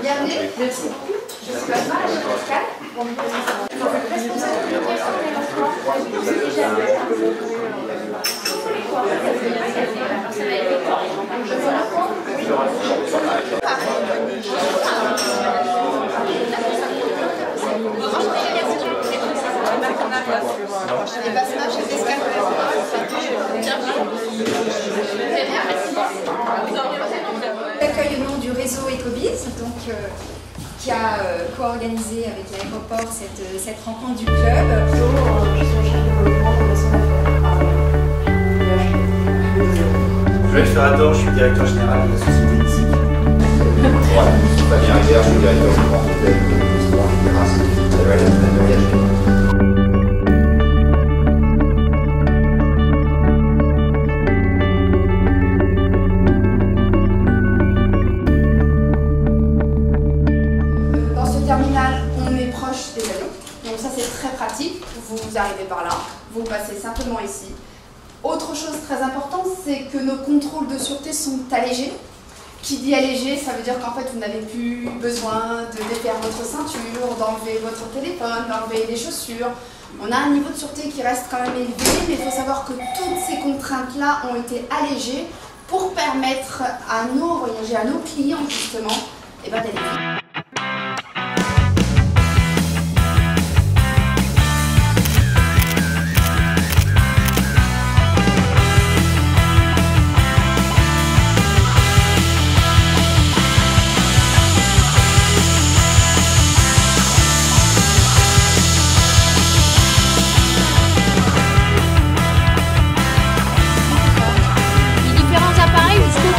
Bienvenue, merci. Je suis Basma, la chef Pascal. Et Basma, chef d'escale. L'accueil au nom du réseau Ecobiz, donc qui a co-organisé avec l'aéroport cette rencontre du club. Je suis Ferrator, je suis directeur général de la société ici. Voilà, Fabien Rivière, je suis directeur du grand hôtel de restaurant et terrasse de la voyage. Donc ça c'est très pratique, vous arrivez par là, vous passez simplement ici. Autre chose très importante, c'est que nos contrôles de sûreté sont allégés. Qui dit allégé, ça veut dire qu'en fait vous n'avez plus besoin de défaire votre ceinture, d'enlever votre téléphone, d'enlever les chaussures. On a un niveau de sûreté qui reste quand même élevé, mais il faut savoir que toutes ces contraintes-là ont été allégées pour permettre à nos voyageurs, à nos clients justement, d'aller vite.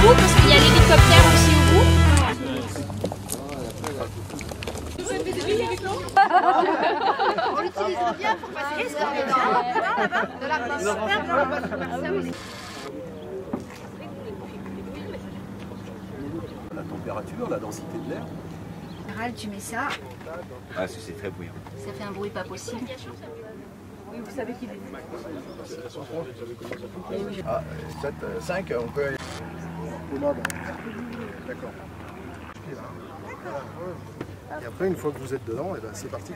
Parce qu'il y a l'hélicoptère aussi au bout. On l'utilise bien pour passer les heures de la place. La température, la densité de l'air. En général, tu mets ça. Ah, c'est très bruyant. Ça fait un bruit pas possible. Oui, vous savez qu'il est. Ah, 7, 5, on peut aller. D'accord. Et après, une fois que vous êtes dedans, et ben, c'est parti.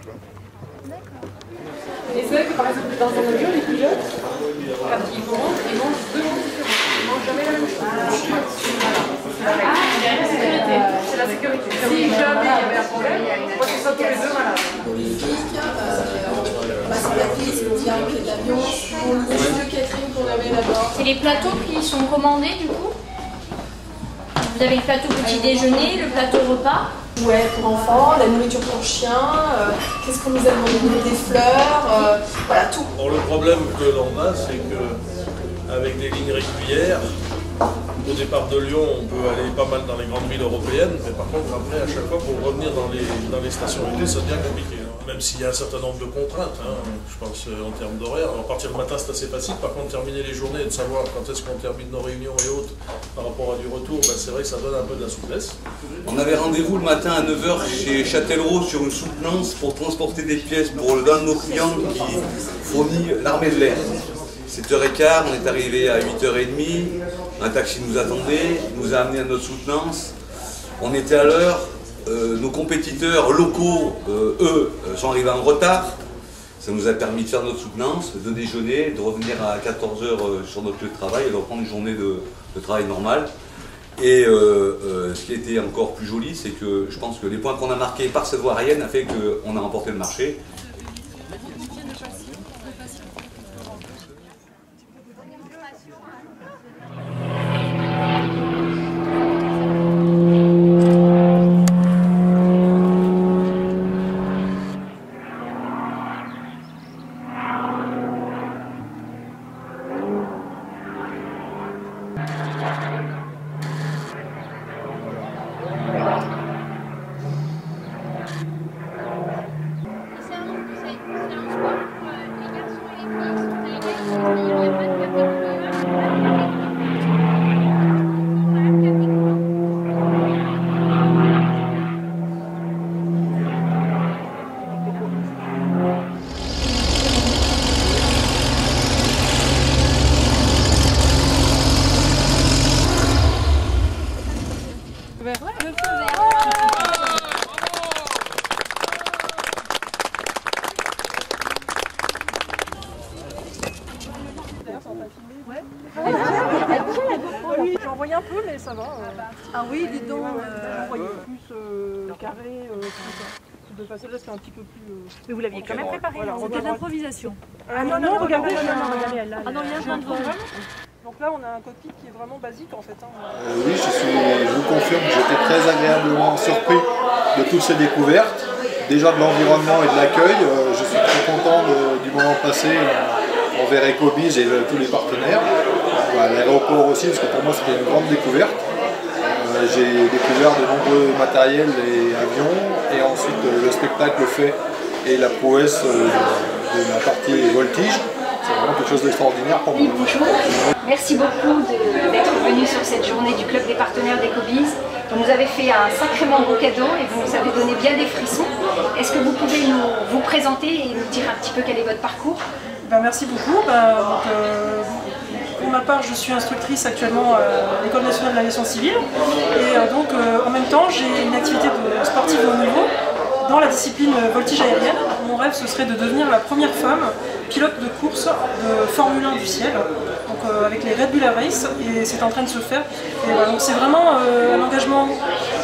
Et c'est vrai que par exemple, dans un avion, les pilotes, quand ils montent, ils mangent deux mondes différents. Ils mangent jamais la même chose. C'est la sécurité. Si jamais il y avait un problème, moi je ça tous les deux malades. C'est le directeur de l'avion, le catering qu'on avait là-bas. C'est les plateaux qui sont commandés du coup. Vous avez le plateau petit déjeuner, le plateau repas. Ouais, pour enfants, la nourriture pour chiens, qu'est-ce qu'on nous a demandé, des fleurs, voilà tout. Bon, le problème que l'on a, c'est qu'avec des lignes régulières, au départ de Lyon, on peut aller pas mal dans les grandes villes européennes, mais par contre, après, à chaque fois, pour revenir dans les stations unies, ça devient compliqué. Même s'il y a un certain nombre de contraintes, je pense, en termes d'horaire. Alors, partir le matin, c'est assez facile. Par contre, terminer les journées et de savoir quand est-ce qu'on termine nos réunions et autres par rapport à du retour, c'est vrai que ça donne un peu de la souplesse. On avait rendez-vous le matin à 9 h chez Châtellerault sur une soutenance pour transporter des pièces pour l'un de nos clients qui fournit l'armée de l'air. 7h15, on est arrivé à 8h30, un taxi nous attendait, il nous a amené à notre soutenance. On était à l'heure, nos compétiteurs locaux, eux, sont arrivés en retard. Ça nous a permis de faire notre soutenance, de déjeuner, de revenir à 14 h sur notre lieu de travail et de reprendre une journée de travail normale. Et ce qui était encore plus joli, c'est que je pense que les points qu'on a marqués par cette voie aérienne a fait qu'on a remporté le marché. Oui, j'ai envoyé un peu, mais ça va. Ah oui, dis donc, j'ai envoyé plus carré, de façon là, c'était un petit peu plus... Mais vous l'aviez quand même préparé, voilà, c'était de l'improvisation. Ah non, regardez, regardez, ah non, il y a un point de vue. Donc là, on a un cockpit qui est vraiment basique en fait. Oui, je vous confirme que j'étais très agréablement surpris de toutes ces découvertes. Déjà de l'environnement et de l'accueil. Je suis très content du moment passé envers Ecobiz et tous les partenaires. À l'aéroport aussi, parce que pour moi c'était une grande découverte. J'ai découvert de nombreux matériels et avions, et ensuite le spectacle fait et la prouesse de la partie voltige. C'est vraiment quelque chose d'extraordinaire pour moi. Oui, bonjour. Merci beaucoup d'être venu sur cette journée du Club des partenaires d'Ecobiz. Vous nous avez fait un sacrément beau cadeau et vous nous avez donné bien des frissons. Est-ce que vous pouvez vous présenter et nous dire un petit peu quel est votre parcours? Merci beaucoup. Pour ma part, je suis instructrice actuellement à l'École nationale de l'aviation civile. Et donc, en même temps, j'ai une activité de sportive de haut niveau dans la discipline voltige aérienne. Mon rêve, ce serait de devenir la première femme pilote de course de Formule 1 du ciel, donc avec les Red Bull Air Race, et c'est en train de se faire. Et voilà, donc c'est vraiment un engagement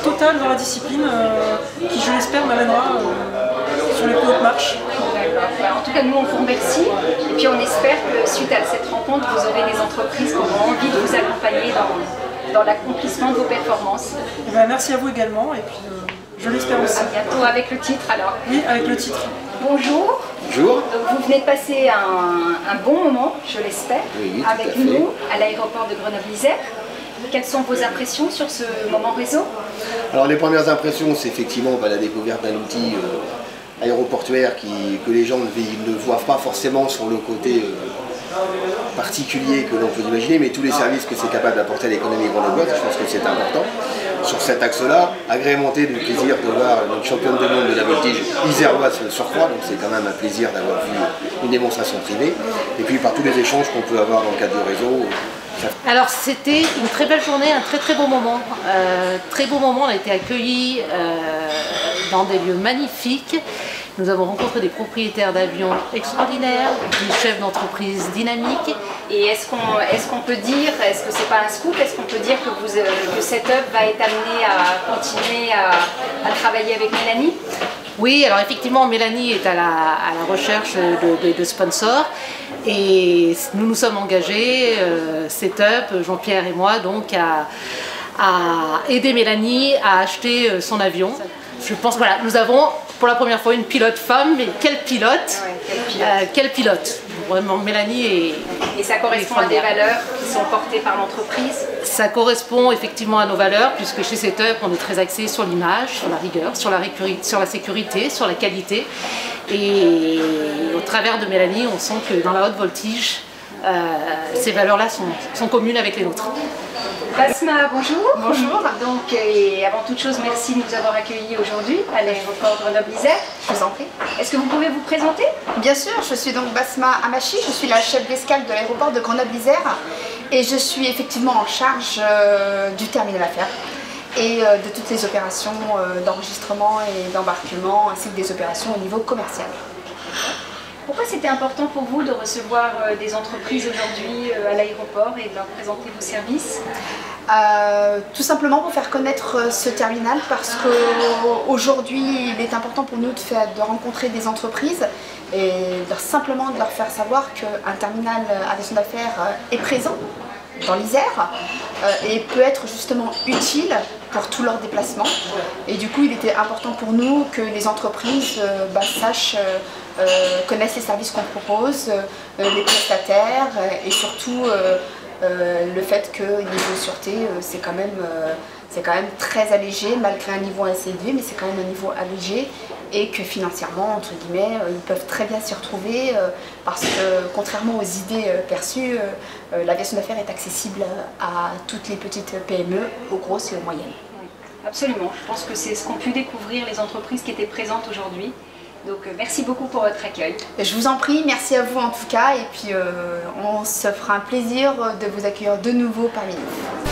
total dans la discipline qui, je l'espère, m'amènera sur les plus hautes marches. En tout cas, nous, on vous remercie et puis on espère que suite à cette rencontre, vous aurez des entreprises qui auront envie de vous accompagner dans l'accomplissement de vos performances. Merci à vous également et puis je l'espère aussi. À bientôt avec le titre alors. Oui, avec le titre. Bonjour. Bonjour. Donc, vous venez de passer un bon moment, je l'espère, oui, avec nous à l'aéroport de Grenoble-Isère. Quelles sont vos impressions sur ce moment réseau? Alors les premières impressions, c'est effectivement la découverte d'un outil aéroportuaire que les gens ne voient pas forcément sur le côté particulier que l'on peut imaginer, mais tous les services que c'est capable d'apporter à l'économie grenobloise, je pense que c'est important. Sur cet axe-là, agrémenté du plaisir de voir notre championne du monde de la voltige iséroise le surcroît, donc c'est quand même un plaisir d'avoir vu une démonstration privée, et puis par tous les échanges qu'on peut avoir dans le cadre du réseau. Alors c'était une très belle journée, un très beau moment. Très beau moment, on a été accueillis dans des lieux magnifiques. Nous avons rencontré des propriétaires d'avions extraordinaires, des chefs d'entreprise dynamiques. Et est-ce qu'on peut dire, est-ce que c'est pas un scoop, est-ce qu'on peut dire que Setup va être amené à continuer à travailler avec Mélanie? Oui, alors effectivement, Mélanie est à la recherche de sponsors et nous nous sommes engagés, Setup, Jean-Pierre et moi, donc à aider Mélanie à acheter son avion. Je pense, voilà, nous avons pour la première fois une pilote femme, mais quel pilote, quel pilote. Vraiment, Mélanie et ça correspond à des valeurs qui sont portées par l'entreprise? Ça correspond effectivement à nos valeurs, puisque chez Setup, on est très axé sur l'image, sur la rigueur, sur la sécurité, sur la qualité. Et au travers de Mélanie, on sent que dans la haute voltige, ces valeurs-là sont communes avec les nôtres. Basma, bonjour. Bonjour. Donc, et avant toute chose, merci de nous avoir accueillis aujourd'hui à l'aéroport Grenoble-Isère. Je vous en prie. Est-ce que vous pouvez vous présenter? Bien sûr, je suis donc Basma Amachi, je suis la chef d'escale de l'aéroport de Grenoble-Isère et je suis effectivement en charge du terminal affaires et de toutes les opérations d'enregistrement et d'embarquement ainsi que des opérations au niveau commercial. Pourquoi c'était important pour vous de recevoir des entreprises aujourd'hui à l'aéroport et de leur présenter vos services? Tout simplement pour faire connaître ce terminal parce qu'aujourd'hui il est important pour nous de rencontrer des entreprises et simplement de leur faire savoir qu'un terminal aviation d'affaires est présent dans l'Isère et peut être justement utile pour tous leurs déplacements. Et du coup il était important pour nous que les entreprises sachent, connaissent les services qu'on propose, les prestataires et surtout le fait que niveau sûreté c'est quand même très allégé malgré un niveau assez élevé, mais c'est quand même un niveau allégé et que financièrement entre guillemets ils peuvent très bien s'y retrouver parce que contrairement aux idées perçues, l'aviation d'affaires est accessible à toutes les petites PME, aux grosses et aux moyennes. Oui, absolument, je pense que c'est ce qu'ont pu découvrir les entreprises qui étaient présentes aujourd'hui. Donc merci beaucoup pour votre accueil. Je vous en prie, merci à vous en tout cas et puis on se fera un plaisir de vous accueillir de nouveau parmi nous.